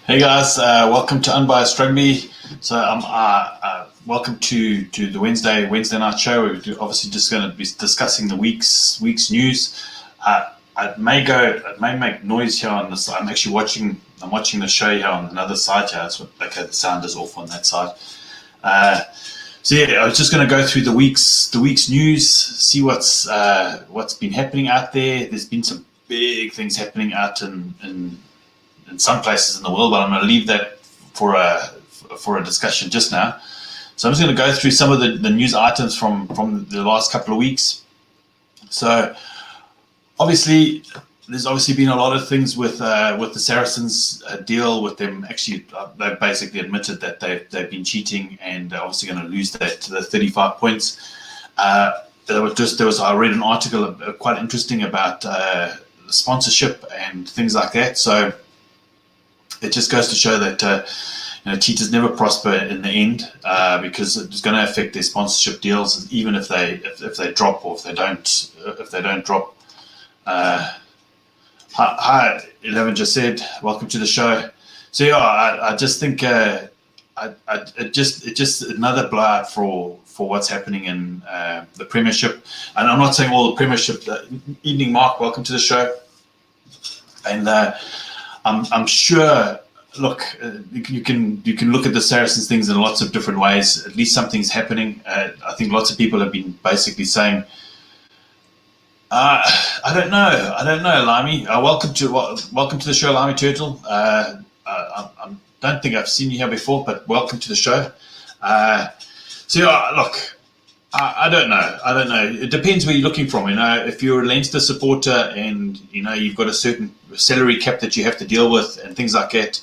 Hey guys, welcome to Unbiased Rugby. So welcome to the Wednesday night show. We're obviously just going to be discussing the week's news. It may make noise here on this. I'm watching the show here on another side here. The sound is off on that side. So yeah, I was just going to go through the week's news, see what's been happening out there. There's been some big things happening out in some places in the world, but I'm going to leave that for a discussion just now. So I'm just going to go through some of the news items from the last couple of weeks. So obviously, there's been a lot of things with the Saracens deal with them. Actually, they've basically admitted that they've been cheating and they're obviously going to lose that to the 35 points. I read an article quite interesting about sponsorship and things like that. So it just goes to show that cheaters never prosper in the end because it's going to affect their sponsorship deals, even if they drop or if they don't drop. Hi, 11 just said, welcome to the show. So yeah, I just think it's just another blowout for what's happening in the Premiership. And I'm not saying all the Premiership. Evening, Mark, welcome to the show. And I'm sure. Look, you can look at the Saracens things in lots of different ways. At least something's happening. I think lots of people have been basically saying, I don't know, Limey. Welcome to the show, Limey Turtle. I don't think I've seen you here before, but welcome to the show. So yeah, look, I don't know. It depends where you're looking from. If you're a Leinster supporter and you've got a certain salary cap that you have to deal with and things like that,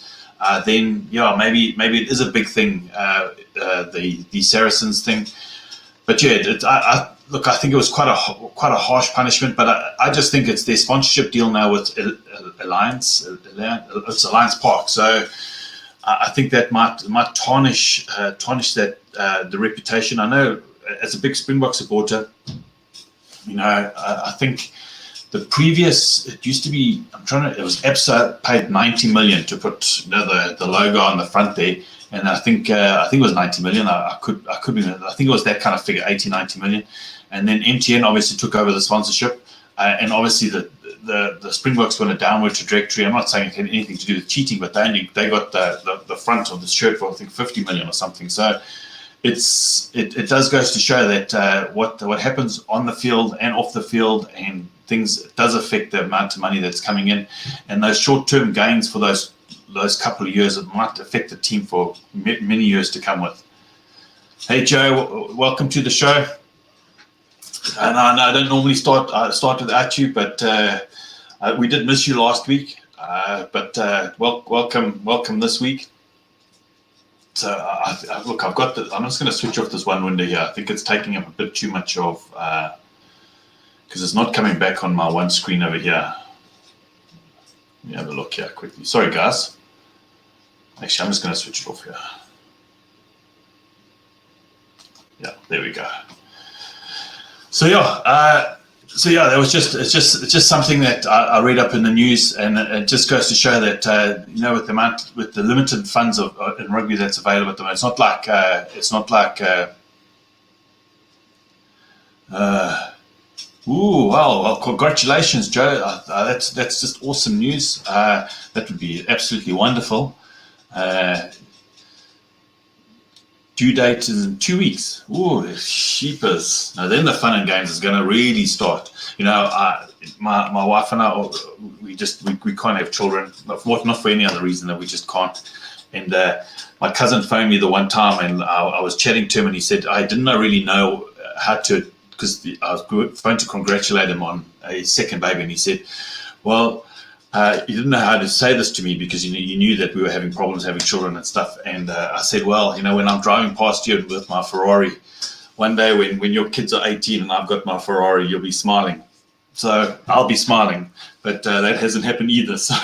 then yeah, maybe it is a big thing. The Saracens thing, but yeah, I think it was quite a harsh punishment. But I just think it's their sponsorship deal now with Alliance. It's Alliance Park, so I think that might tarnish that the reputation. I know as a big Springbok supporter, I think the previous, it used to be, it was Absa paid 90 million to put the logo on the front there, and I think it was 90 million. I could be, I think it was that kind of figure, 80, 90 million, and then MTN obviously took over the sponsorship, and obviously the Springboks went a downward trajectory. I'm not saying it had anything to do with cheating, but they got the front of the shirt for I think 50 million or something. So it does goes to show that what happens on the field and off the field and things, it does affect the amount of money that's coming in, and those short-term gains for those couple of years, it might affect the team for many years to come with. Hey Joe, welcome to the show. And I don't normally start without you, but we did miss you last week. But welcome this week. So look, I'm just going to switch off this one window here. I think it's taking up a bit too much of, because it's not coming back on my one screen over here. Let me have a look here quickly. Sorry, guys. Actually, I'm just going to switch it off here. Yeah, there we go. So yeah, that was it's just something that I read up in the news, and it just goes to show that with the limited funds in rugby that's available at the moment, it's not like well, congratulations, Joe. That's just awesome news. That would be absolutely wonderful. Due date is in 2 weeks. Ooh, sheepers. Now then the fun and games is going to really start. My wife and I, we can't have children, not for any other reason than we just can't. And my cousin phoned me the one time, and I was chatting to him, and he said, I didn't really know how to, because I was going to congratulate him on his second baby, and he said, well, he didn't know how to say this to me because you knew that we were having problems having children and stuff. And I said, well, when I'm driving past you with my Ferrari, one day when your kids are 18 and I've got my Ferrari, you'll be smiling. So I'll be smiling, but that hasn't happened either. So,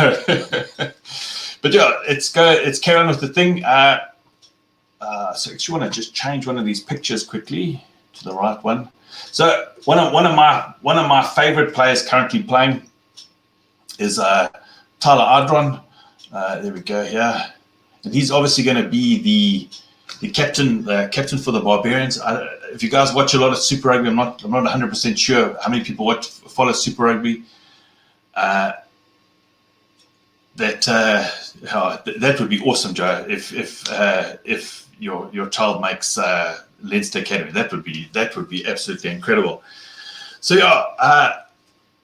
but yeah, it's carry on with the thing. So actually, want to just change one of these pictures quickly to the right one. So one of my favorite players currently playing is Tyler Ardron. There we go. Yeah, and he's obviously going to be the captain for the Barbarians. If you guys watch a lot of Super Rugby, I'm not 100% sure how many people follow Super Rugby. That would be awesome, Joe. If your child makes Leinster Academy, that would be absolutely incredible. So yeah,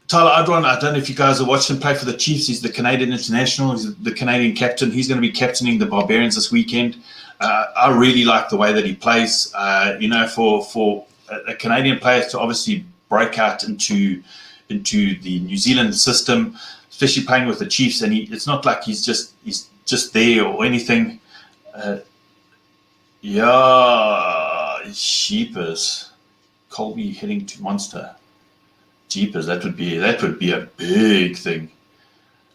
Tyler Ardron, I don't know if you guys have watched him play for the Chiefs. He's the Canadian international. He's the Canadian captain. He's going to be captaining the Barbarians this weekend. I really like the way that he plays. For a Canadian player to obviously break out into the New Zealand system, especially playing with the Chiefs, and it's not like he's just there or anything. Jeepers, Colby heading to Munster. Jeepers, that would be a big thing.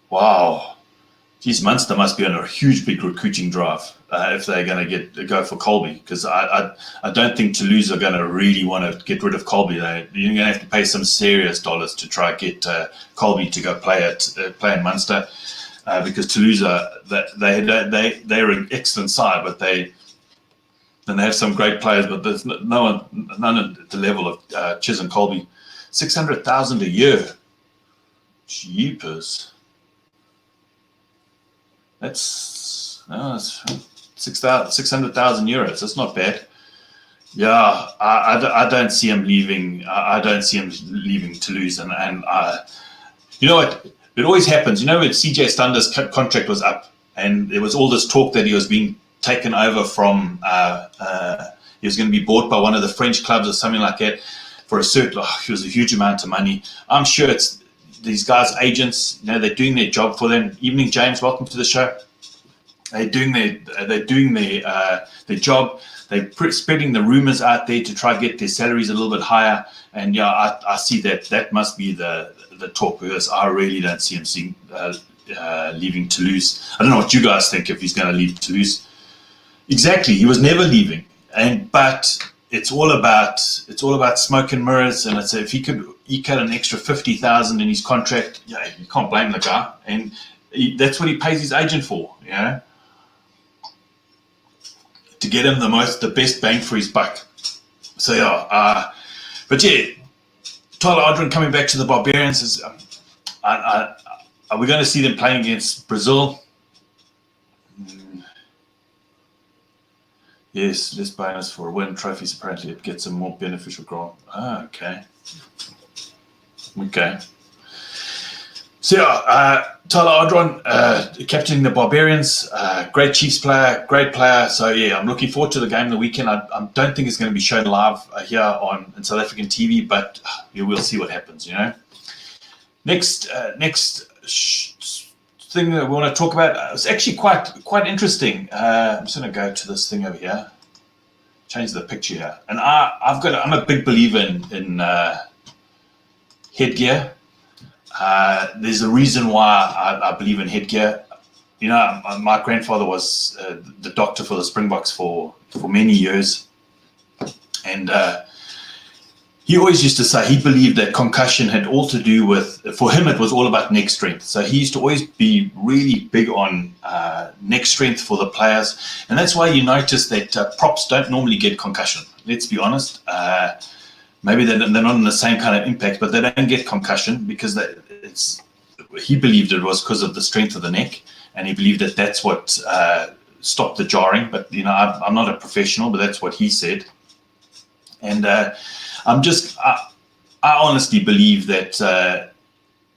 Wow. Geez, Munster must be on a huge, big recruiting drive if they're going to go for Colby, because I don't think Toulouse are going to really want to get rid of Colby. You're going to have to pay some serious dollars to try to get Colby to go play in Munster, because Toulouse they're an excellent side, but they have some great players, but there's none at the level of Chisholm Colby. 600,000 a year. Jeepers. That's 600,000 euros. That's not bad. Yeah, I don't see him leaving. I don't see him leaving Toulouse, and you know what? It always happens. You know, when CJ Stunder's contract was up, and there was all this talk that he was being taken over from. He was going to be bought by one of the French clubs or something like that for a certain. It was a huge amount of money. I'm sure it's these guys' agents. You know, they're doing their job for them. Evening, James. Welcome to the show. They're doing their job. They're spreading the rumors out there to try to get their salaries a little bit higher. And yeah, I see that must be the talk, because I really don't see him leaving Toulouse. I don't know what you guys think if he's going to leave Toulouse. Exactly, he was never leaving, but it's all about smoke and mirrors. And it's if he could eke out an extra 50,000 in his contract, yeah, you can't blame the guy, and that's what he pays his agent for, you know, to get him the best bang for his buck. So yeah, but yeah, Tyler Ardron coming back to the Barbarians is. Are we going to see them playing against Brazil? Yes, less bonus for win trophies. Apparently, it gets a more beneficial grant. Okay. So, Tyler Ardron, captaining the Barbarians, great Chiefs player, great player. So, yeah, I'm looking forward to the game of the weekend. I don't think it's going to be shown live here on South African TV, but we'll see what happens, you know. Next thing that we want to talk about is actually quite interesting. I'm just going to go to this thing over here, change the picture here, and I'm a big believer in headgear. There's a reason why I believe in headgear. You know, my grandfather was the doctor for the Springboks for many years, and he always used to say he believed that concussion had all to do with, for him, it was all about neck strength. So he used to always be really big on neck strength for the players. And that's why you notice that props don't normally get concussion. Let's be honest. Maybe they're not in the same kind of impact, but they don't get concussion because he believed it was because of the strength of the neck. And he believed that that's what stopped the jarring. But, you know, I'm not a professional, but that's what he said. And I honestly believe that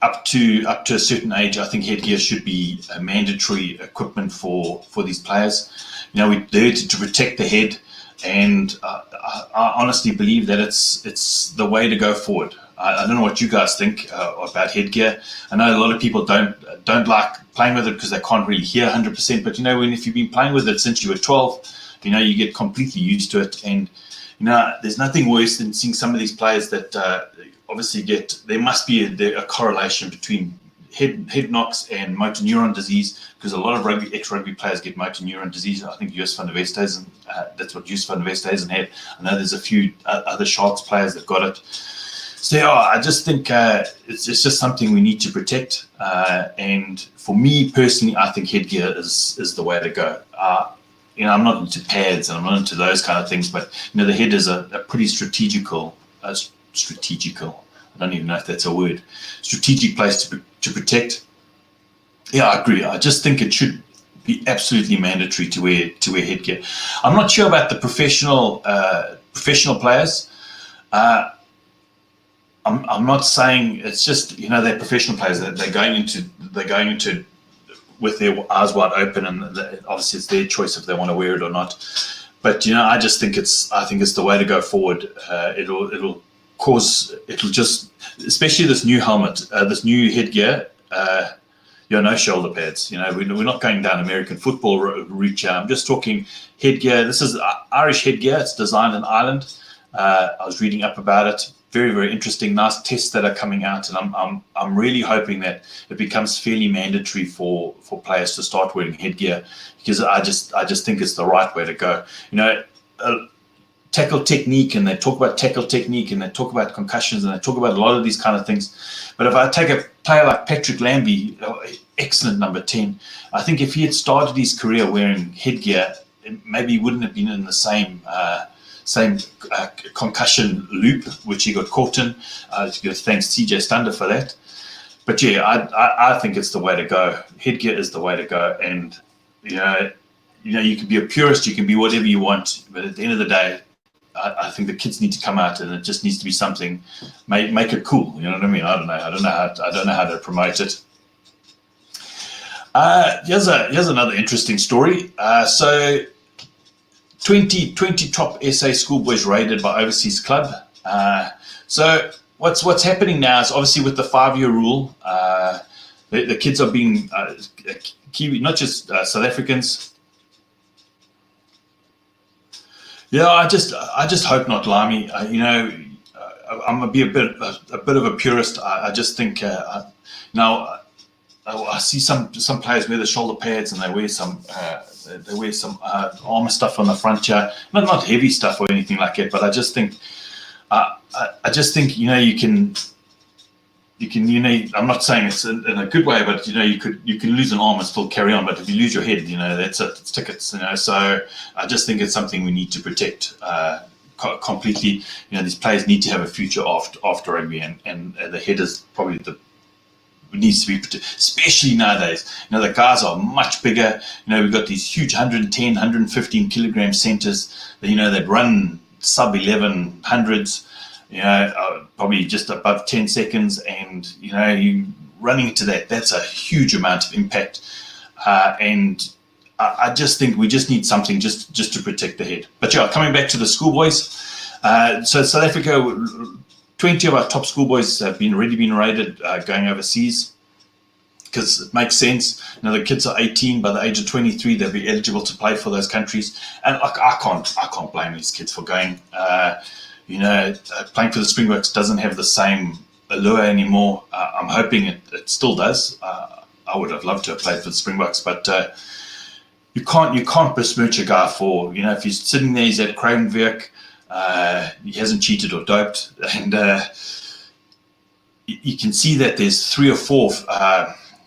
up to a certain age, I think headgear should be a mandatory equipment for these players. You know, we're there to protect the head, and I honestly believe that it's the way to go forward. I don't know what you guys think about headgear. I know a lot of people don't like playing with it because they can't really hear 100%. But you know, if you've been playing with it since you were 12, you know, you get completely used to it. And you know, there's nothing worse than seeing some of these players that obviously there must be a correlation between head knocks and motor neuron disease, because a lot of ex-rugby players get motor neuron disease. I think Joost van der Westhuizen, that's what Joost van der Westhuizen had. I know there's a few other Sharks players that got it. So yeah, I just think it's just something we need to protect. And for me personally, I think headgear is the way to go. I'm not into pads and I'm not into those kind of things, but the head is a pretty strategical. I don't even know if that's a word. Strategic place to protect. Yeah, I agree. I just think it should be absolutely mandatory to wear headgear. I'm not sure about the professional players. I'm not saying it's just they're professional players. They're going into with their eyes wide open, and obviously it's their choice if they want to wear it or not. But I just think it's the way to go forward. It'll just, especially this new helmet, this new headgear. No shoulder pads. We're not going down American football route. I'm just talking headgear. This is Irish headgear. It's designed in Ireland. I was reading up about it. Very, very interesting. Nice tests that are coming out, and I'm really hoping that it becomes fairly mandatory for players to start wearing headgear, because I just think it's the right way to go. Tackle technique, and they talk about tackle technique, and they talk about concussions, and they talk about a lot of these kind of things. But if I take a player like Patrick Lambie, excellent number 10, I think if he had started his career wearing headgear, maybe he wouldn't have been in the same concussion loop which he got caught in. Thanks CJ Stunder for that. But yeah, I think it's the way to go. Headgear is the way to go, and you can be a purist, you can be whatever you want, but at the end of the day, I think the kids need to come out, and it just needs to be something. Make it cool. You know what I mean? I don't know how to promote it. Here's another interesting story. So 20 top SA schoolboys raided by overseas club. So what's happening now is, obviously with the 5-year rule, the kids are being Kiwi, not just South Africans. Yeah, I just hope not, Limey. I'm gonna be a bit of a purist. I just think now I see some players wear the shoulder pads, and they wear some armor stuff on the front here. Not heavy stuff or anything like that, but I just think you can I'm not saying it's in a good way, but you can lose an arm and still carry on. But if you lose your head, that's it. It's tickets. So I just think it's something we need to protect completely. These players need to have a future after rugby, and the head is probably needs to be protected, especially nowadays. The guys are much bigger. We've got these huge 110, 115 kilogram centers that run sub 1100s. Probably just above 10 seconds, and you running into that's a huge amount of impact. And I just think we just need something just to protect the head. But yeah, coming back to the schoolboys, so South Africa, 20 of our top schoolboys have already been raided going overseas, because it makes sense. The kids are 18. By the age of 23, they'll be eligible to play for those countries, and I can't blame these kids for going. Playing for the Springboks doesn't have the same allure anymore. I'm hoping it still does. I would have loved to have played for the Springboks, but you can't besmirch a guy for, if he's sitting there, he's at Cravenwerk, he hasn't cheated or doped, and you can see that there's 3 or 4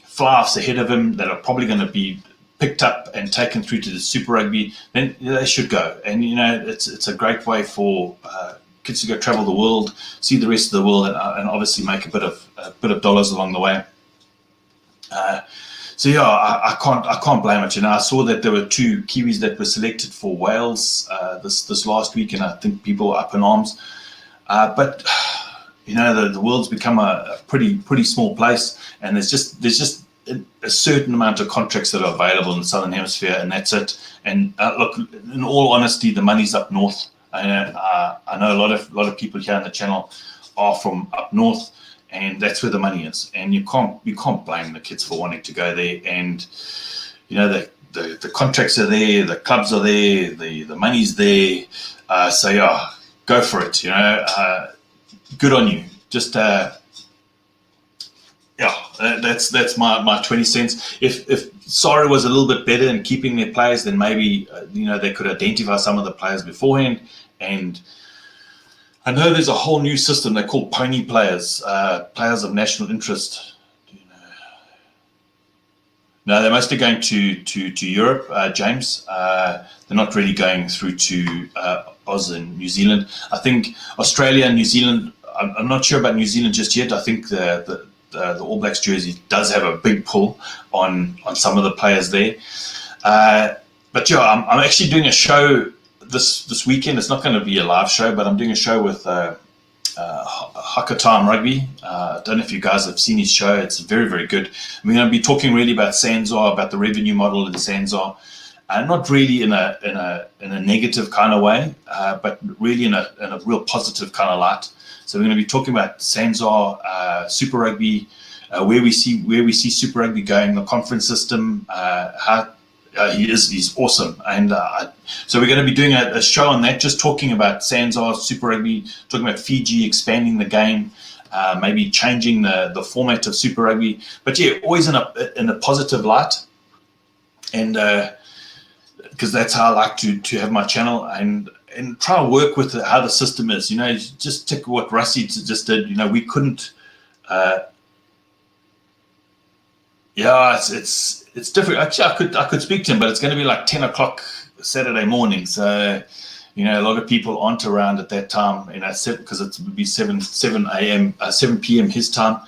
fly-offs ahead of him that are probably going to be picked up and taken through to the Super Rugby. Then they should go, and it's a great way for kids to go travel the world, see the rest of the world, and obviously make a bit of dollars along the way. So yeah, I can't blame it. I saw that there were 2 Kiwis that were selected for Wales this last week, and I think people are up in arms. But the world's become a pretty small place, and there's just a certain amount of contracts that are available in the Southern Hemisphere, and that's it. And look, in all honesty, the money's up north. I know a lot of people here on the channel are from up north, and that's where the money is. And you can't blame the kids for wanting to go there. And the contracts are there, the clubs are there, the money's there. So yeah, go for it. Good on you. Just that's my 20 cents. If Sorry was a little bit better in keeping their players, then maybe they could identify some of the players beforehand, and I know there's a whole new system they call pony players, players of national interest. Do you know? No, they're mostly going to Europe, James. They're not really going through to Oz and New Zealand. I think Australia and New Zealand, I'm not sure about New Zealand just yet. I think the All Blacks jersey does have a big pull on some of the players there. But yeah, I'm actually doing a show this weekend. It's not going to be a live show, but I'm doing a show with Untitled Rugby. I don't know if you guys have seen his show. It's very, very good. We're going to be talking really about SANZAAR, about the revenue model in SANZAAR. Not really in a negative kind of way, but really in a real positive kind of light. So we're going to be talking about SANZAAR, Super Rugby, where we see Super Rugby going, the conference system, how he's awesome. And so we're going to be doing a show on that, just talking about SANZAAR, Super Rugby, talking about Fiji, expanding the game, maybe changing the format of Super Rugby. But yeah, always in a positive light. And because that's how I like to have my channel and try to work with how the system is. You know, just take what Rusty just did. You know, we couldn't. Yeah, it's different. Actually, I could speak to him, but it's going to be like 10 o'clock Saturday morning. So, you know, a lot of people aren't around at that time. You know, because it would be 7 p.m. his time.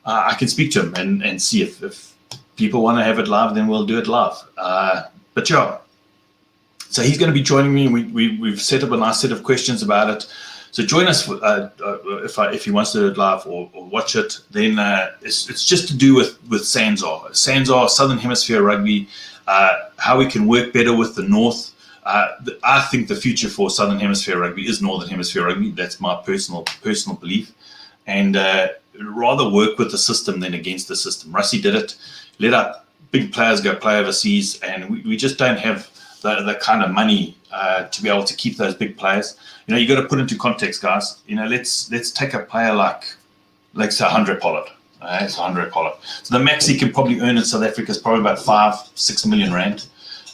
I can speak to him and see if people want to have it live, then we'll do it live. But yeah, so he's going to be joining me. We've set up a nice set of questions about it. So join us if he wants to do it live or watch it. Then it's just to do with SANZAAR, Southern Hemisphere Rugby, how we can work better with the North. I think the future for Southern Hemisphere Rugby is Northern Hemisphere Rugby. That's my personal belief. And rather work with the system than against the system. Rusty did it. Let our big players go play overseas, and we just don't have the kind of money to be able to keep those big players. You know, you got to put into context, guys. You know, let's take a player like say Andre Pollard. It's Andre Pollard. So the max he can probably earn in South Africa is probably about 5-6 million rand.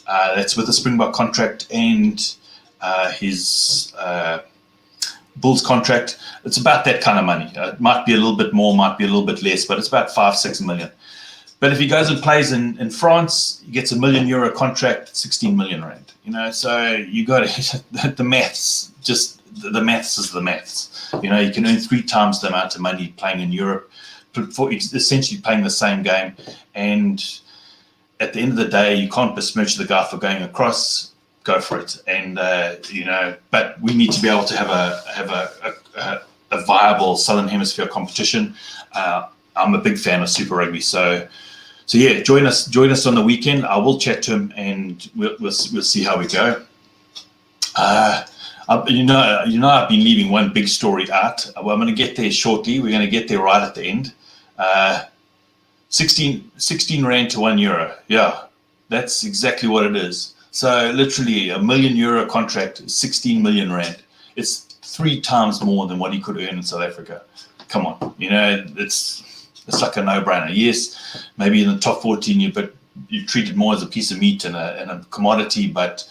That's with the Springbok contract and his Bulls contract. It's about that kind of money. It might be a little bit more, might be a little bit less, but it's about 5-6 million. But if he goes and plays in France, he gets €1 million contract, 16 million rand. You know, so you got the maths. Just the maths is the maths. You know, you can earn 3 times the amount of money playing in Europe for essentially playing the same game. And at the end of the day, you can't besmirch the guy for going across. Go for it. And you know, but we need to be able to have a viable Southern Hemisphere competition. I'm a big fan of Super Rugby, so yeah, join us on the weekend. I will chat to him, and we'll see how we go. You know, I've been leaving one big story out. Well, I'm going to get there shortly. We're going to get there right at the end. 16 rand to €1. Yeah, that's exactly what it is. So literally €1 million contract, 16 million rand. It's 3 times more than what he could earn in South Africa. Come on, you know, it's like a no-brainer. Yes, maybe in the top 14, but you treat it more as a piece of meat and a commodity. But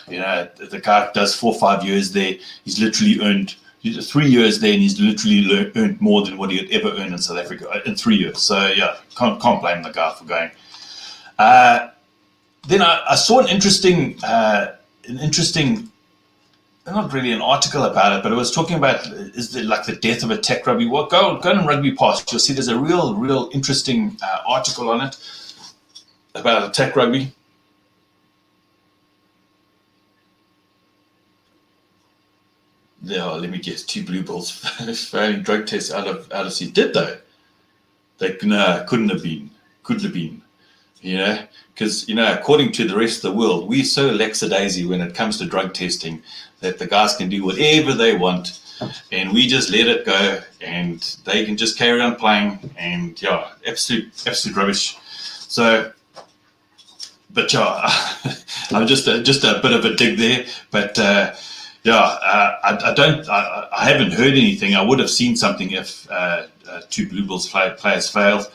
you know, the guy does 4 or 5 years there. He's literally earned 3 years there, and he's literally earned more than what he had ever earned in South Africa in 3 years. So yeah, can't blame the guy for going. Then I saw an interesting, not really an article about it, but it was talking about is there like the death of attack rugby. Well, go on Rugby Past. You'll see there's a real interesting article on it about attack rugby. Yeah, let me guess. 2 blue bulls failing drug tests out of sea. Did they? Couldn't have been. You know, because, you know, according to the rest of the world, we're so lackadaisy when it comes to drug testing that the guys can do whatever they want, and we just let it go, and they can just carry on playing, and yeah, absolute rubbish. So, but yeah, I'm just a bit of a dig there, but yeah, I haven't heard anything. I would have seen something if 2 Blue Bulls players failed.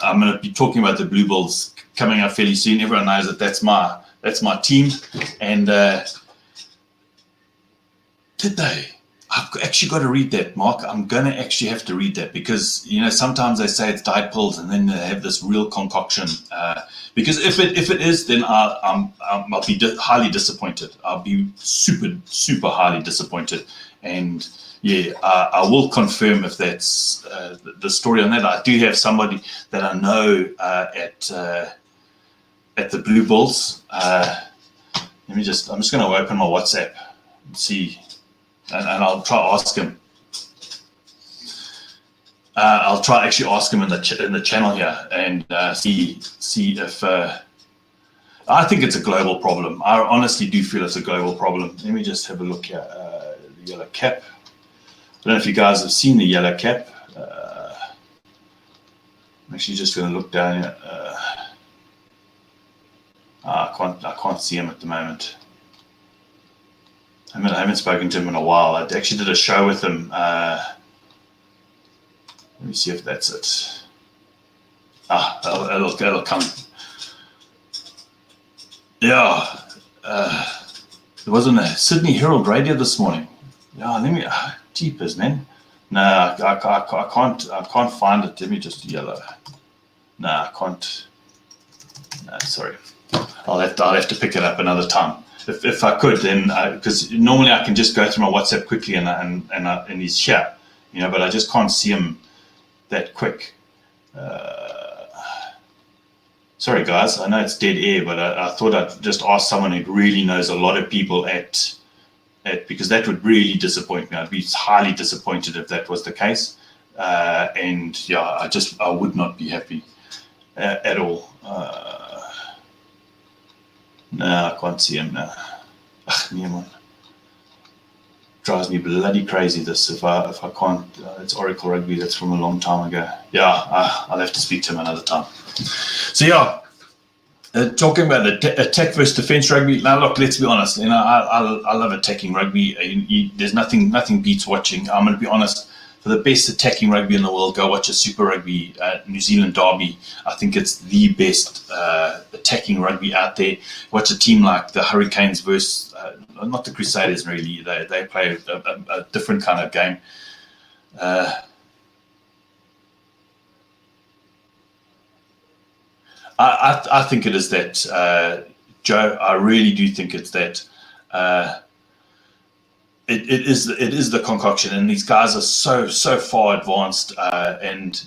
I'm going to be talking about the Blue Bulls coming up fairly soon. Everyone knows that that's my team, and Did they? I've actually got to read that, Mark. I'm going to actually have to read that because, sometimes they say it's diet pills and then they have this real concoction. Because if it is, then I'll be highly disappointed. I'll be super, super highly disappointed. And yeah, I will confirm if that's the story on that. I do have somebody that I know at the Blue Bulls. I'm just going to open my WhatsApp and see. And I'll try to ask him. I'll try to actually ask him in the channel here and see if I think it's a global problem. I honestly do feel it's a global problem. Let me just have a look here. The yellow cap. I don't know if you guys have seen the yellow cap. I'm actually just going to look down here. I can't see him at the moment. I haven't spoken to him in a while. I actually did a show with him. Let me see if that's it. It'll come. Yeah, it was on the Sydney Herald Radio this morning. Yeah, jeepers, man. No, I can't find it. Let me just yellow. No, I can't. No, sorry. I'll have to pick it up another time. If I could, then because normally I can just go through my WhatsApp quickly and he's here, but I just can't see him that quick. Sorry, guys. I know it's dead air, but I thought I'd just ask someone who really knows a lot of people at because that would really disappoint me. I'd be highly disappointed if that was the case. And yeah, I would not be happy at all. No, I can't see him now. Nevermind. Drives me bloody crazy. This if I can't. It's Oracle Rugby. That's from a long time ago. Yeah, I'll have to speak to him another time. So yeah, talking about attack versus defense rugby. Now look, let's be honest. I love attacking rugby. There's nothing beats watching. I'm going to be honest. For the best attacking rugby in the world, go watch a Super Rugby New Zealand derby. I think it's the best attacking rugby out there. Watch a team like the Hurricanes versus, not the Crusaders really, they play a different kind of game. I think it is that, Joe, I really do think it's that. It is the concoction, and these guys are so far advanced, and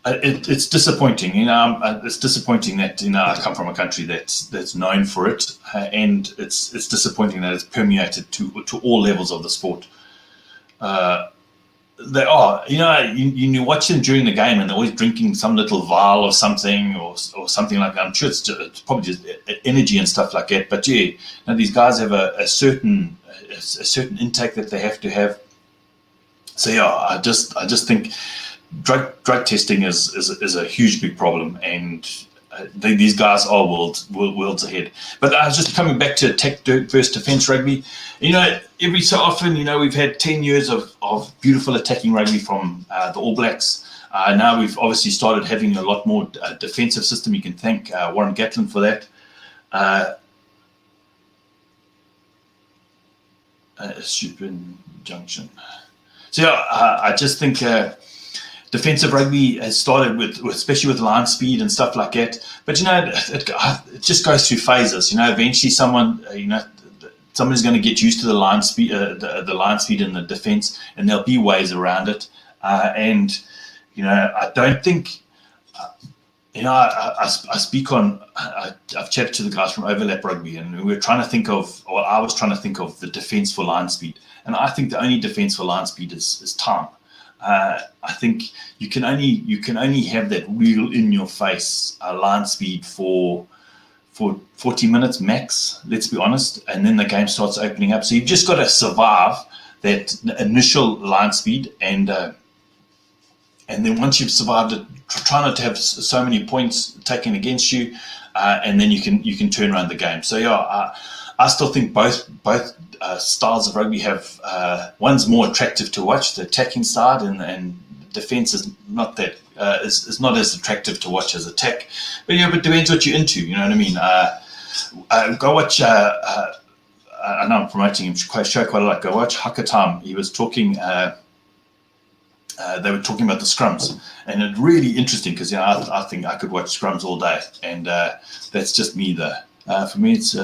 it's disappointing. It's disappointing that I come from a country that's known for it, and it's disappointing that it's permeated to all levels of the sport. They are, you watch them during the game, and they're always drinking some little vial of something or something like that. I'm sure it's probably just energy and stuff like that. But yeah, these guys have a certain intake that they have to have. So yeah, I just think drug testing is a huge big problem, and these guys are worlds ahead. But I was just coming back to attack versus defense rugby. Every so often, we've had 10 years of beautiful attacking rugby from the All Blacks. Now we've obviously started having a lot more defensive system. You can thank Warren Gatland for that. Super junction. So yeah, I just think defensive rugby has started with especially with line speed and stuff like that. But it just goes through phases. Eventually somebody's going to get used to the line speed, the line speed in the defense, and there'll be ways around it. I don't think. I speak on. I've chatted to the guys from Overlap Rugby, and I was trying to think of the defense for line speed, and I think the only defense for line speed is time. I think you can only have that real in your face line speed for 40 minutes max. Let's be honest, and then the game starts opening up. So you've just got to survive that initial line speed, and then once you've survived it, try not to have so many points taken against you, and then you can turn around the game. So yeah, I still think both styles of rugby have one's more attractive to watch, the attacking side, and defense is not that is not as attractive to watch as attack. But it depends what you're into. You know what I mean? Go watch I know I'm promoting him, show quite a lot. Go watch Hakkatam. He was talking, they were talking about the scrums, and it's really interesting because I think I could watch scrums all day, and that's just me though. For me, it's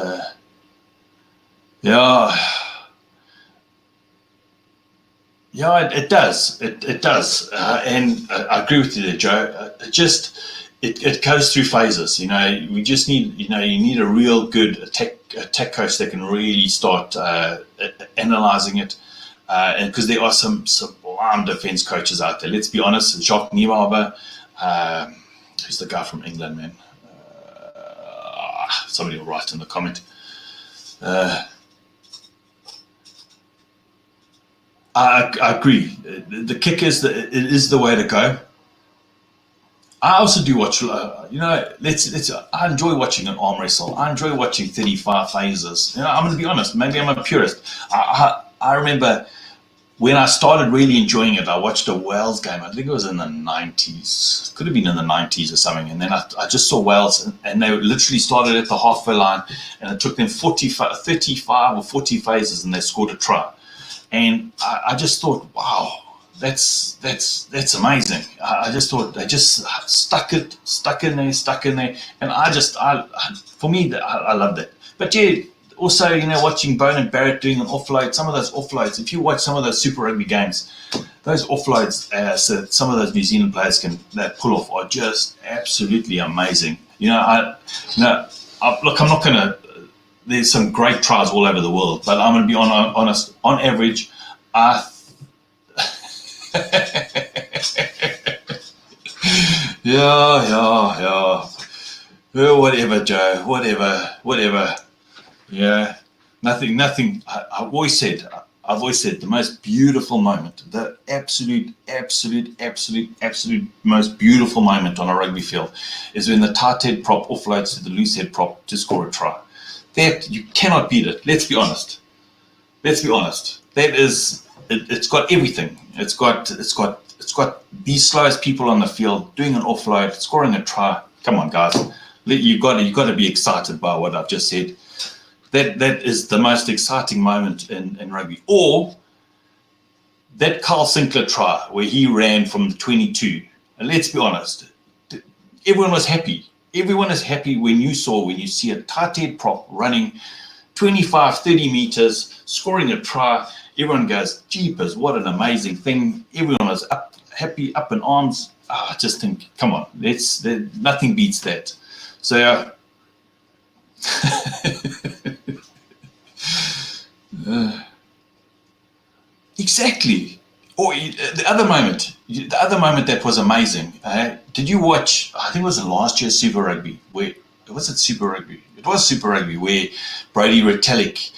it does. It does, and I agree with you there, Joe. It goes through phases. We just need, you need a real good attack coach that can really start analysing it, and because there are some sublime defence coaches out there. Let's be honest. Jacques Nienaber, who's the guy from England, man? Somebody will write in the comment. I agree. The kick is it is the way to go. I also do watch. I enjoy watching an arm wrestle. I enjoy watching 35 phases. I'm going to be honest. Maybe I'm a purist. I remember when I started really enjoying it. I watched a Wales game. I think it was in the 90s. Could have been in the 90s or something. And then I just saw Wales, and they literally started at the halfway line, and it took them 35 or 40 phases, and they scored a try. And I just thought, wow, that's amazing. I just thought they just stuck in there, and for me, I loved it. But yeah, also watching Bone and Barrett doing an offload, some of those offloads. If you watch some of those Super Rugby games, those offloads, so some of those New Zealand players that pull off are just absolutely amazing. Look, I'm not gonna. There's some great tries all over the world, but I'm going to be honest. On average, yeah. Whatever, Joe. Whatever. Yeah, nothing. I've always said the most beautiful moment, the absolute most beautiful moment on a rugby field is when the tight head prop offloads to the loose head prop to score a try. That you cannot beat it. Let's be honest. That is, it's got everything. It's got the slowest people on the field doing an offload, scoring a try. Come on, guys. You've got to be excited by what I've just said. That is the most exciting moment in rugby. Or that Carl Sinclair try where he ran from the 22. And let's be honest, everyone was happy. Everyone is happy when you see a tight head prop running 25, 30 meters, scoring a try. Everyone goes, jeepers, what an amazing thing. Everyone was happy, up in arms. I just think, come on, nothing beats that. So, exactly. Or the other moment that was amazing. Did you watch? I think it was last year's Super Rugby. It was Super Rugby where Brodie Retallick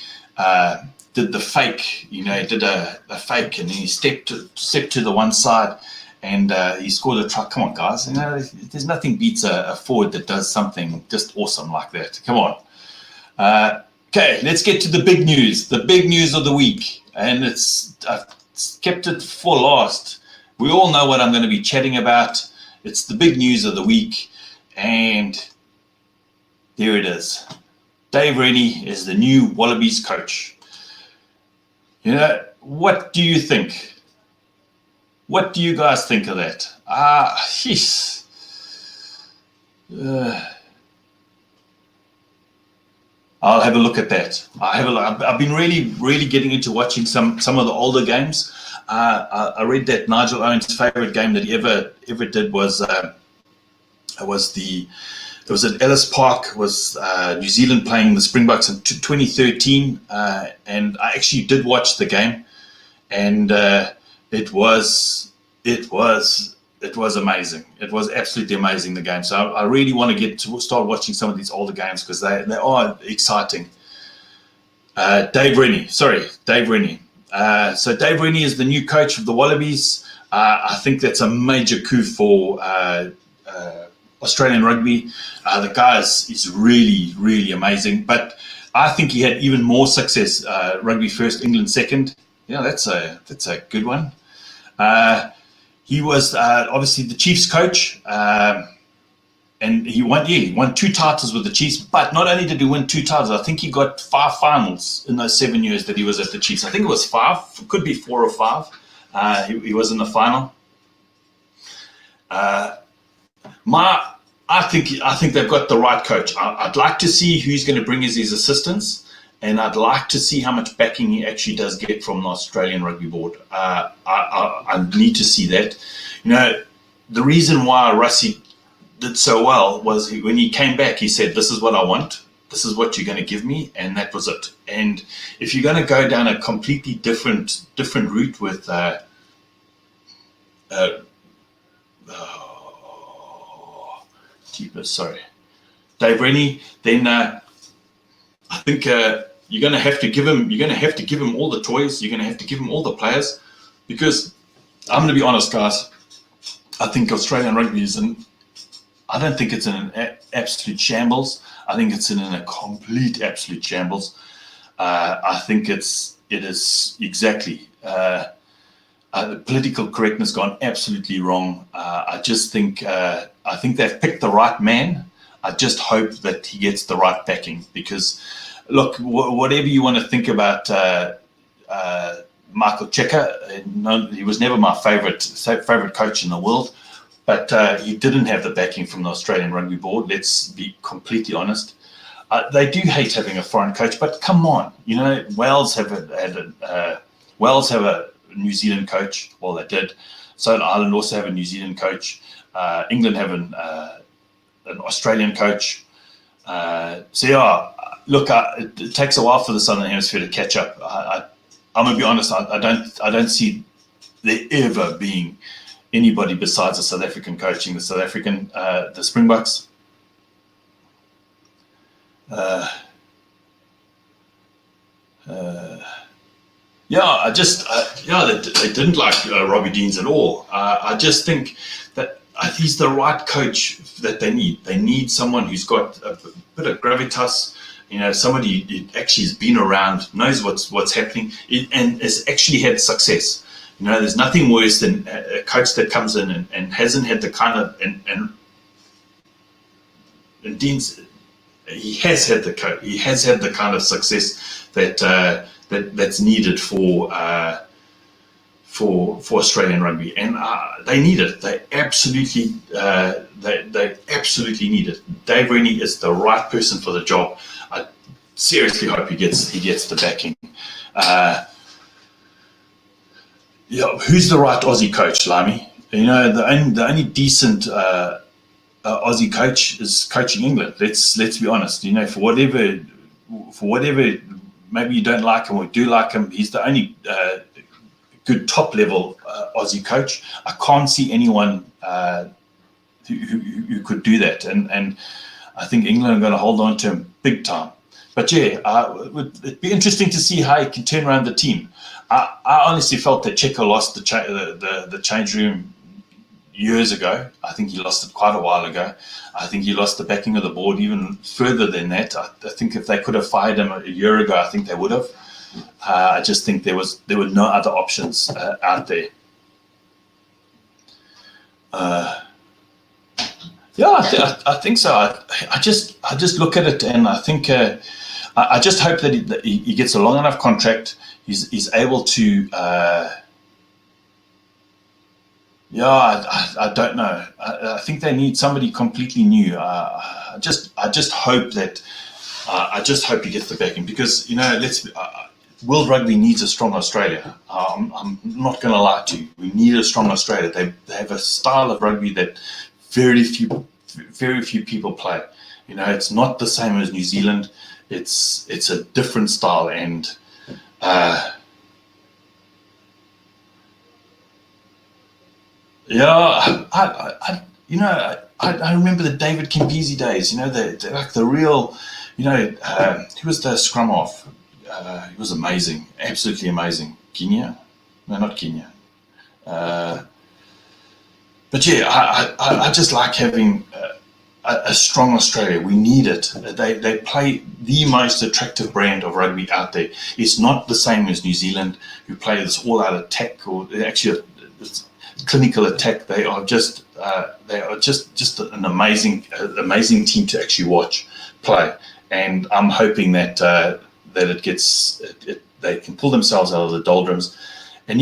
did the fake. He did a fake, and then he stepped to the one side, and he scored a try. Come on, guys. There's nothing beats a forward that does something just awesome like that. Come on. Okay, let's get to the big news. The big news of the week, and it's. Kept it for last. We all know what I'm going to be chatting about. It's the big news of the week, and there it is. Dave Rennie is the new Wallabies coach. What do you think? What do you guys think of that? I'll have a look at that. I've been really getting into watching some of the older games. I read that Nigel Owens' favourite game that he ever did was at Ellis Park, was New Zealand playing the Springboks in 2013, and I actually did watch the game, and it was amazing. It was absolutely amazing, the game. So I really want to start watching some of these older games because they are exciting. Dave Rennie. So Dave Rennie is the new coach of the Wallabies. I think that's a major coup for Australian rugby. The guy is really amazing. But I think he had even more success. Rugby first, England second. That's a good one. He was obviously the Chiefs coach. and he won 2 titles with the Chiefs. But not only did he win 2 titles, I think he got 5 finals in those 7 years that he was at the Chiefs. I think it was 5, could be 4 or 5. He was in the final. I think they've got the right coach. I'd like to see who's going to bring as his assistants, and I'd like to see how much backing he actually does get from the Australian Rugby Board. I need to see that. You know, the reason why Rassie did so well was when he came back, he said, "This is what I want. This is what you're going to give me," and that was it. And if you're going to go down a completely different route with Dave Rennie, then I think you're going to have to give him all the toys. You're going to have to give him all the players, because I'm going to be honest, guys. I think Australian rugby I don't think it's in an absolute shambles. I think it's in a complete absolute shambles. I think it is exactly. The political correctness gone absolutely wrong. I think they've picked the right man. I just hope that he gets the right backing, because, look, whatever you want to think about Michael Cheika, no, he was never my favorite coach in the world, but he didn't have the backing from the Australian Rugby Board. Let's be completely honest. They do hate having a foreign coach, but come on, you know, Wales have a New Zealand coach. Well, they did. Southern Ireland also have a New Zealand coach. England have an Australian coach. So yeah, look, it takes a while for the Southern Hemisphere to catch up. I'm gonna be honest. I don't see there ever being anybody besides a South African coaching the South African the Springboks. They didn't like Robbie Deans at all. I just think that he's the right coach that they need. They need someone who's got a bit of gravitas, you know, somebody who actually has been around, knows what's happening, and has actually had success. You know, there's nothing worse than a coach that comes in and hasn't had the kind of and Dean's. He has had the kind of success that's needed for Australian rugby, and they need it. They absolutely need it. Dave Rennie is the right person for the job. I seriously hope he gets the backing. Who's the right Aussie coach, Lamy? You know, the only decent Aussie coach is coaching England. Let's be honest. You know, for whatever maybe you don't like him or do like him, he's the only good top level Aussie coach. I can't see anyone who could do that, and I think England are going to hold on to him big time. But yeah, it'd be interesting to see how he can turn around the team. I honestly felt that Cheika lost the change room years ago. I think he lost it quite a while ago. I think he lost the backing of the board even further than that. I think if they could have fired him a year ago, I think they would have. I just think there were no other options out there. I think so. I just look at it, and I think I just hope that he gets a long enough contract. He's able to. I don't know. I think they need somebody completely new. I just hope that. I just hope he gets the backing, because, you know, World Rugby needs a strong Australia. I'm not going to lie to you. We need a strong Australia. They have a style of rugby that very few people play. You know, it's not the same as New Zealand. It's a different style, and I remember the David Kimbisi days. You know, they're like the real. You know, he was the scrum half. He was amazing, absolutely amazing. Kenya? No, not Kenya. But yeah, I just like having a strong Australia. We need it. They play the most attractive brand of rugby out there. It's not the same as New Zealand, who play this all-out attack, or actually it's clinical attack. They are just they are just an amazing team to actually watch play, and I'm hoping that they can pull themselves out of the doldrums, and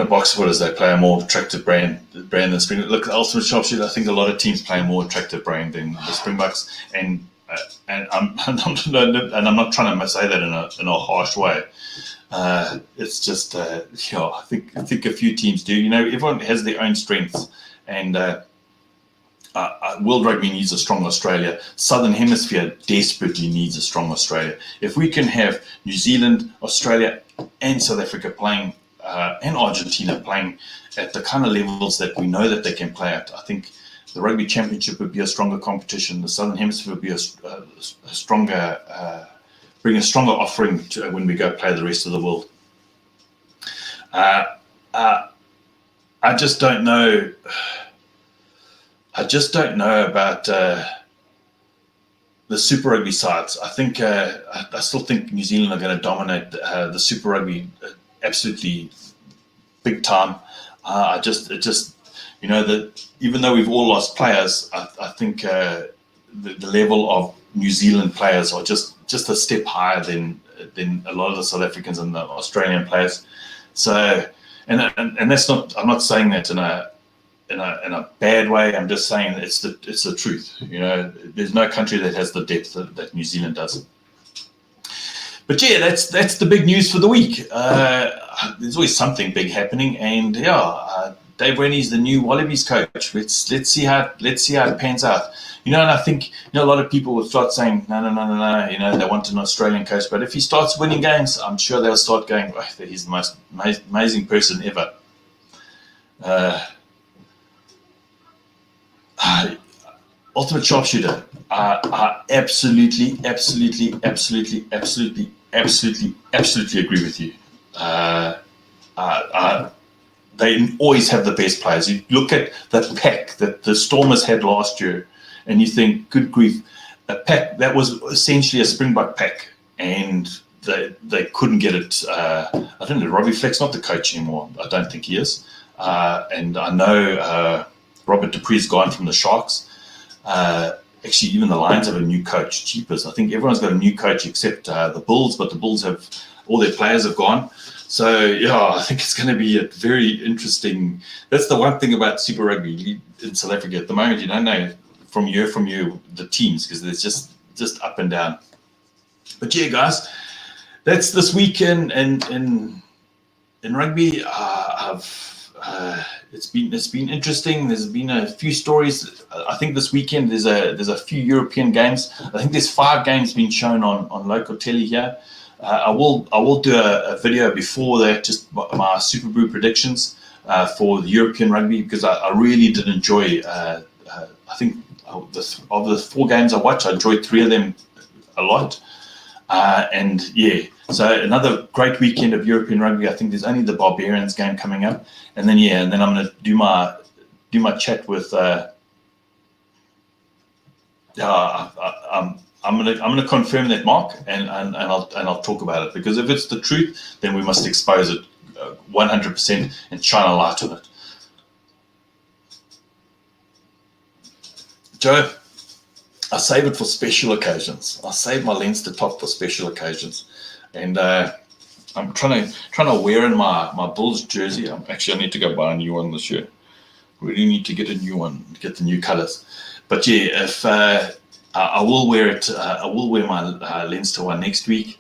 box waters, they play a more attractive brand than Springboks. Look, Ultimate Sharpshooter, I think a lot of teams play a more attractive brand than the Springboks, and I'm not trying to say that in a harsh way. It's just I think a few teams do. Everyone has their own strengths, and World Rugby needs a strong Australia. Southern Hemisphere desperately needs a strong Australia. If we can have New Zealand, Australia, and South Africa playing, and Argentina playing at the kind of levels that we know that they can play at, I think the Rugby Championship would be a stronger competition. The Southern Hemisphere would be a stronger, bring a stronger offering to when we go play the rest of the world. I just don't know. I just don't know about the Super Rugby sides. I think I still think New Zealand are going to dominate the Super Rugby absolutely big time. That even though we've all lost players, I think the level of New Zealand players are just a step higher than a lot of the South Africans and the Australian players. So, and that's not. I'm not saying that in a bad way. I'm just saying it's the truth. There's no country that has the depth that New Zealand does. But that's the big news for the week. There's always something big happening, and Dave Rennie's the new Wallabies coach. Let's see how it pans out. And I think a lot of people will start saying no. They want an Australian coach, but if he starts winning games, I'm sure they'll start going, oh, he's the most amazing person ever. Ultimate Sharpshooter. I absolutely agree with you. They always have the best players. You look at the pack that the Stormers had last year, and you think, good grief, a pack that was essentially a Springbok pack, and they couldn't get it. I don't know, Robbie Fleck's not the coach anymore. I don't think he is. And I know Robert Dupree's gone from the Sharks. Actually, even the Lions have a new coach, Cheapers. I think everyone's got a new coach except the Bulls, but the Bulls have all their players have gone. So, I think it's going to be a very interesting. That's the one thing about Super Rugby in South Africa at the moment. You don't know from year the teams, because there's just up and down. But guys, that's this week in rugby. It's been interesting. There's been a few stories. I think this weekend there's a few European games. I think there's 5 games being shown on local telly here. I will do a video before that, just my Super Brew predictions for the European rugby, because I really did enjoy. I think of the 4 games I watched, I enjoyed 3 of them a lot. So another great weekend of European rugby. I think there's only the Barbarians game coming up, and then I'm going to do my chat with. I'm going to confirm that, Mark, and I'll talk about it, because if it's the truth, then we must expose it 100% and shine a light on it. Joe, I save it for special occasions. I save my Leinster top for special occasions, and I'm trying to wear in my Bulls jersey. I need to go buy a new one this year. Really need to get a new one, get the new colours. But if I will wear it. I will wear my Leinster one next week.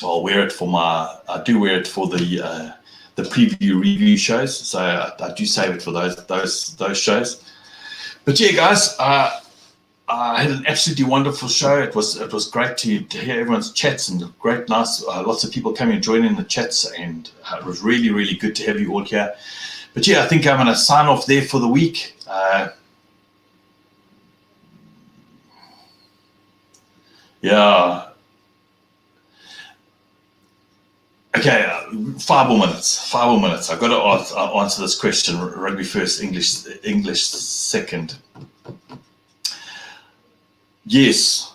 I'll wear it I do wear it for the preview review shows. So I do save it for those shows. But guys, I had an absolutely wonderful show. It was great to hear everyone's chats, and nice, lots of people coming and joining the chats, and it was really, really good to have you all here. But I think I'm going to sign off there for the week. Okay, 5 more minutes. I've got to answer this question. Rugby first, English second. Yes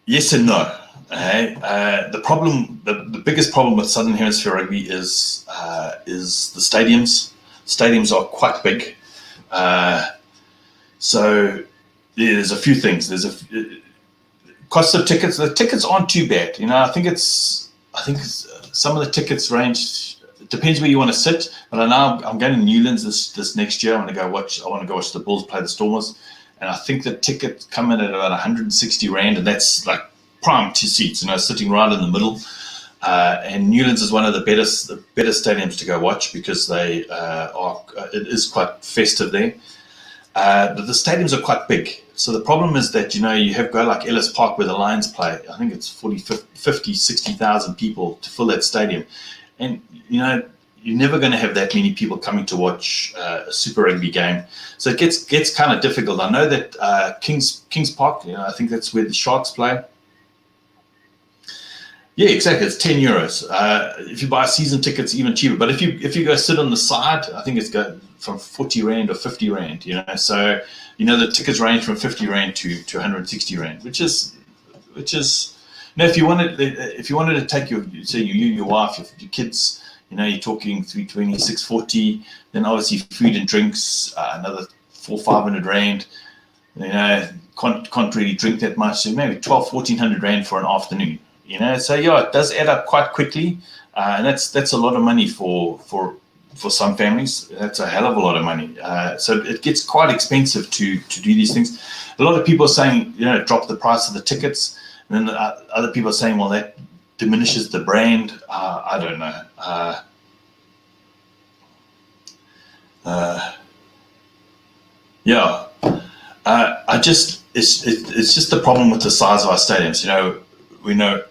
and no. The biggest problem with Southern Hemisphere rugby is the stadiums. Stadiums are quite big. So there's a few things. There's cost of tickets. The tickets aren't too bad. I think some of the tickets range. It depends where you want to sit. But I'm going to Newlands this next year. I want to go watch the Bulls play the Stormers, and I think the ticket come in at about 160 rand, and that's like prime two seats. Sitting right in the middle. And Newlands is one of the better stadiums to go watch because it is quite festive there. But the stadiums are quite big. So the problem is that, you have go like Ellis Park where the Lions play. I think it's 40, 50, 60,000 people to fill that stadium. And, you're never going to have that many people coming to watch a Super Rugby game. So it gets kind of difficult. I know that Kings Park, I think that's where the Sharks play. Yeah, exactly. It's €10. If you buy season tickets, even cheaper. But if you go sit on the side, I think it's go from 40 rand or 50 rand. So the tickets range from 50 rand to 160 rand, which is if you wanted to take your wife, your kids, you're talking 320, 640. Then obviously food and drinks, another 400-500 rand. Can't really drink that much. So maybe 1,200-1,400 rand for an afternoon. So yeah, it does add up quite quickly, and that's a lot of money for some families. That's a hell of a lot of money. So it gets quite expensive to do these things. A lot of people are saying, drop the price of the tickets, and then other people are saying, well, that diminishes the brand. I don't know. It's just the problem with the size of our stadiums. We know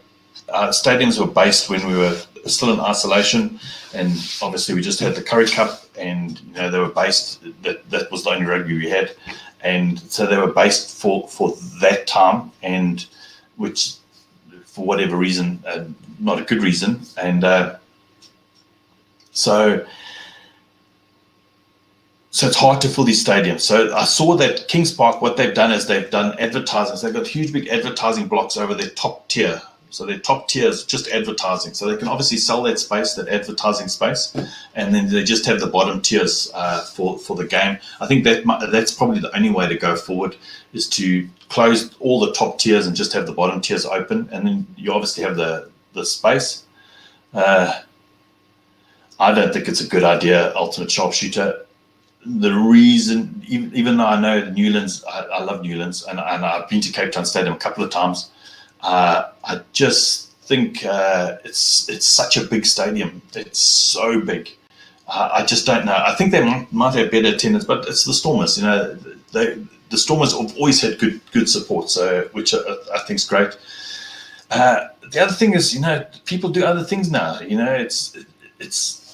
stadiums were based when we were still in isolation, and obviously we just had the Curry Cup, and they were based. That was the only rugby we had, and so they were based for that time, and which for whatever reason, not a good reason, and so it's hard to fill these stadiums. So I saw that Kings Park, what they've done is they've done advertising. So they've got huge, big advertising blocks over their top tier. So their top tier is just advertising. So they can obviously sell that space, that advertising space, and then they just have the bottom tiers for the game. I think that's probably the only way to go forward, is to close all the top tiers and just have the bottom tiers open, and then you obviously have the space. I don't think it's a good idea, Ultimate Sharpshooter. The reason, even though I know Newlands, I love Newlands, and I've been to Cape Town Stadium a couple of times, I just think it's such a big stadium. It's so big. I just don't know. I think they might have better attendance, but it's the Stormers. The Stormers have always had good support, so which I think is great. The other thing is, people do other things now.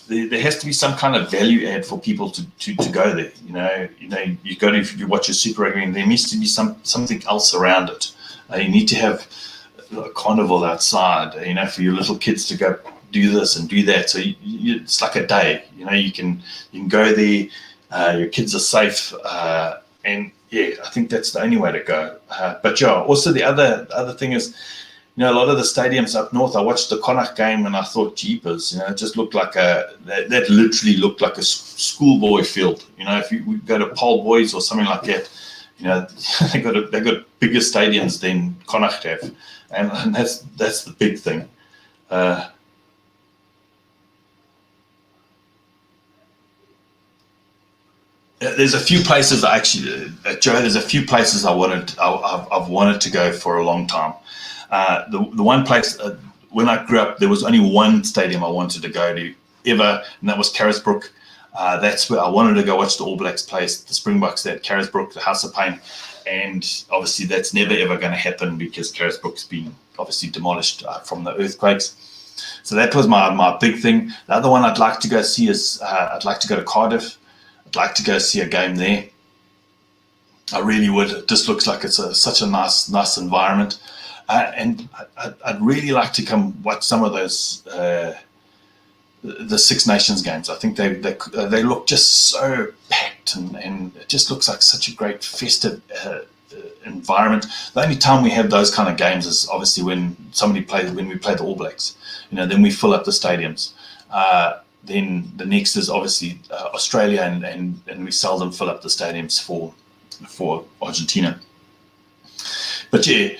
There has to be some kind of value add for people to go there. You go to, if you watch a Super Rugby, and there needs to be something else around it. You need to have a carnival outside, for your little kids to go do this and do that. So it's like a day. You can go there. Your kids are safe, and yeah, I think that's the only way to go. But yeah, also the other thing is, a lot of the stadiums up north, I watched the Connacht game and I thought, jeepers, it just looked like that literally looked like a schoolboy field. If you go to Paul Boys or something like that, they got bigger stadiums than Connacht have, and that's the big thing. There's a few places Joe. There's a few places I've wanted to go for a long time. The one place, when I grew up, there was only one stadium I wanted to go to ever, and that was Carisbrook. That's where I wanted to go watch the All Blacks play the Springboks at Carisbrook, the House of Pain. And obviously that's never ever going to happen because Carisbrook's been obviously demolished from the earthquakes. So that was my big thing. The other one I'd like to go see is I'd like to go to Cardiff. I'd like to go see a game there. I really would. It just looks like it's such a nice environment. And I'd really like to come watch some of those the Six Nations games. I think they look just so packed, and it just looks like such a great festive environment. The only time we have those kind of games is obviously when we play the All Blacks. Then we fill up the stadiums. then the next is obviously Australia, and we seldom fill up the stadiums for Argentina. But yeah,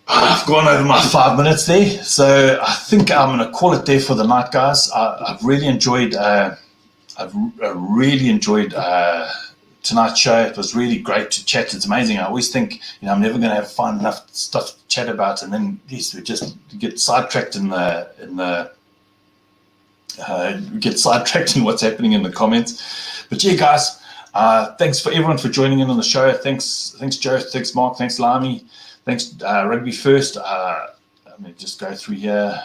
I've gone over my 5 minutes there, so I think I'm going to call it there for the night, guys. I've really enjoyed tonight's show. It was really great to chat. It's amazing. I always think, I'm never going to find enough stuff to chat about, and then yes, we just get sidetracked in what's happening in the comments. But yeah, guys, thanks for everyone for joining in on the show. Thanks Joe. Thanks Mark. Thanks Lami. Thanks Rugby First. Let me just go through here.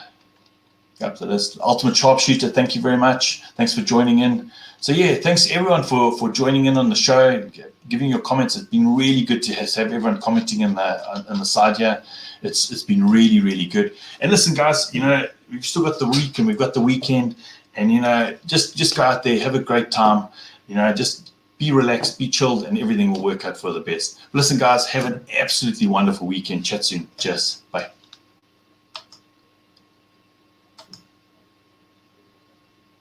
Up the list. Ultimate Sharpshooter, thank you very much. Thanks for joining in. So yeah, thanks everyone for joining in on the show, giving your comments. It's been really good to have everyone commenting in the side here. It's been really, really good. And listen, guys, we've still got the week and we've got the weekend, and just go out there, have a great time. Just be relaxed, be chilled, and everything will work out for the best. Listen, guys, have an absolutely wonderful weekend. Chat soon. Cheers. Bye.